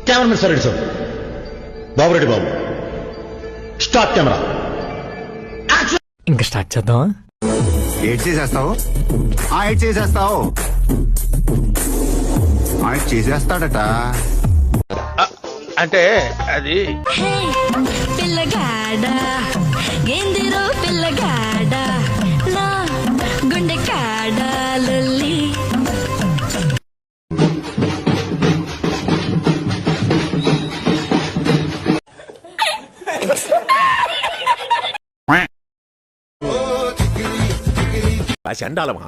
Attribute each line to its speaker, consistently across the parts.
Speaker 1: Cameraman sir ready sir. Babureddy Babu, start camera.
Speaker 2: ఇంకా start చేద్దామా?
Speaker 3: ఏడ్ చేసేస్తావు, ఏడ్ చేసేస్తావు, చేసేస్తాడట.
Speaker 4: అంటే అది
Speaker 5: పిల్లగాడ గేందిరో పిల్లగాడ నా గుండె కాడ లొల్లి.
Speaker 4: చండాలమా?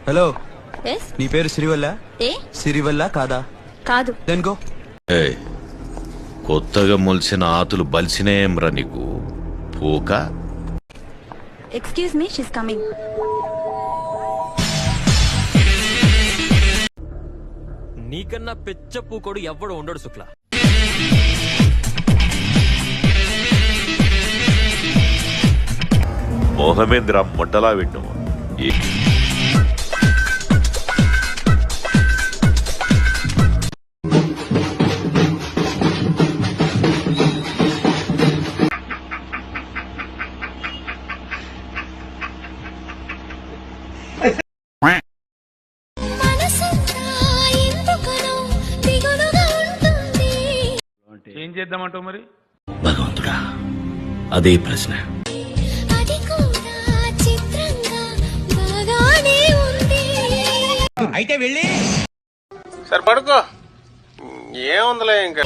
Speaker 6: Hello,
Speaker 5: Yes?
Speaker 6: నీ పేరు సిరివల్ల?
Speaker 5: ఏ?
Speaker 6: సిరివల్ల కాదా?
Speaker 5: కాదు.
Speaker 6: Then go.
Speaker 7: కొత్తగా మొలిసిన ఆతులు బలిసినేమ్రా నీకు పోక.
Speaker 5: Excuse me, she's coming.
Speaker 2: నీకన్నా పెచ్చ పూకోడు ఎవ్వడు ఉండడు శుక్ల.
Speaker 7: మోహమేంద్ర మొడ్డలా విన్ను.
Speaker 4: ఏం చేద్దామంటావు మరి?
Speaker 7: భగవంతుడా, అదే ప్రశ్న.
Speaker 6: అయితే వెళ్ళి
Speaker 4: సరే పడుకో, ఏముందిలే ఇంకా.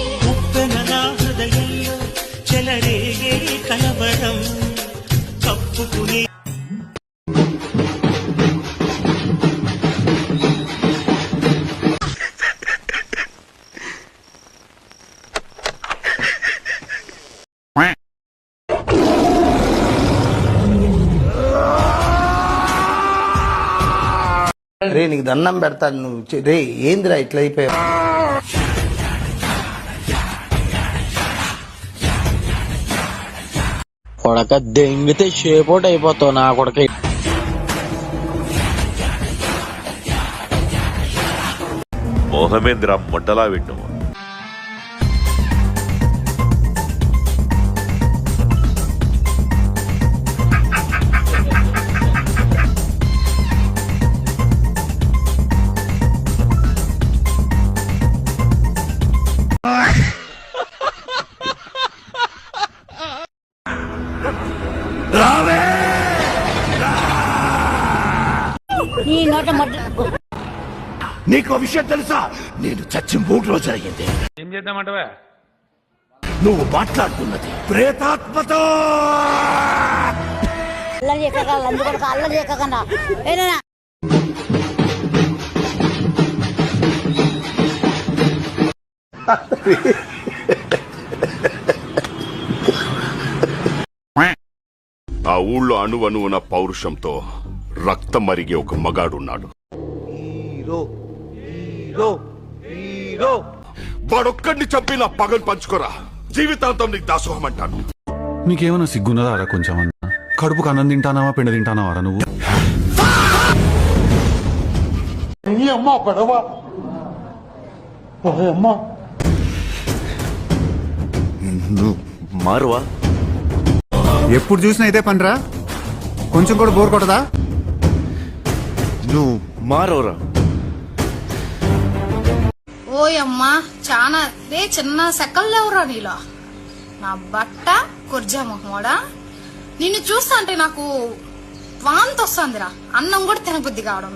Speaker 8: రే నీకు దండం పెడతాను, నువ్వు రే ఏందిరా ఇట్లా అయిపోయావు?
Speaker 9: కొడక దెంగితే షేపోట్ అయిపోతావు నా కొడక.
Speaker 7: మోహమేంద్ర మొడ్డలా విన్ను.
Speaker 1: నీకు విషయం తెలుసా? నేను చచ్చి 3 రోజులు అయ్యింది.
Speaker 4: ఏం చేద్దామంటావా?
Speaker 1: నువ్వు మాట్లాడుతున్నది ప్రేతాత్మతో.
Speaker 10: ఆ ఊళ్ళో అణువణువున పౌరుషంతో రక్తం మరిగే ఒక మగాడున్నాడు. వాడొక్కడిని చంపి నా పగలు పంచుకోరా, జీవితాంతం నీకు దాసోహం అంటాను.
Speaker 3: నీకేమన్నా సిగ్గున్నదారా కొంచెం? అన్న కడుపుకు అన్నం తింటానావా పెండ తింటానావారా నువ్వు?
Speaker 1: అమ్మా పడవ అమ్మా,
Speaker 7: మారువా?
Speaker 3: ఎప్పుడు చూసినా అయితే పనిరా, కొంచెం కూడా బోర్ కొట్టదా?
Speaker 7: నువ్వు మారవరా?
Speaker 5: ఓయమ్మా చానా రే చిన్న సెకల్ లేవురా నీలో. నా బట్ట కుర్జా మొహమోడా, నిన్ను చూస్తా అంటే నాకు వాంతి వస్తుందిరా. అన్నం కూడా తినబుద్ధి కావడం.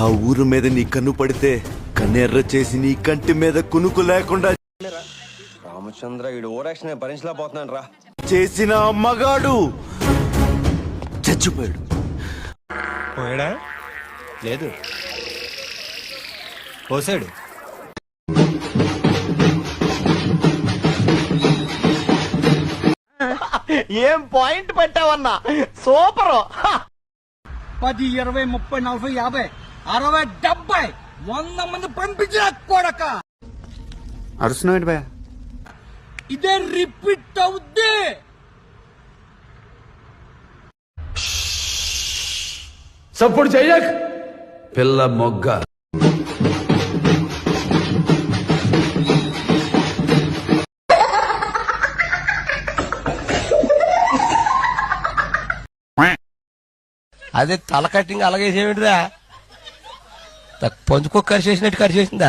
Speaker 7: ఆ ఊరు మీద నీ కన్ను పడితే కన్నెర్ర చేసి నీ కంటి మీద కునుకు లేకుండా
Speaker 6: రామచంద్ర ఈడు ఓరాక్షన్ భరించలేకపోతున్నాను రా.
Speaker 7: చేసిన మగాడు చచ్చిపోయాడు.
Speaker 6: పోయాడా? లేదు, పోసాడు.
Speaker 8: ఏం పాయింట్ పెట్టావన్నా, సూపర్.
Speaker 6: 10, 20, 30, 40, 50, 60, 70, 100 మంది పంపించిన కొడక.
Speaker 3: అరుస్తున్నావు భయ?
Speaker 6: ఇదే రిపీట్ అవుద్ది.
Speaker 1: సపోర్ట్ చెయ్యక్
Speaker 6: పిల్ల మొగ్గ.
Speaker 8: అదే తల కట్టింగ్ అలాగే చేయండిరా, పంచుకో కరిచేసినట్టు కరిచేసిందా?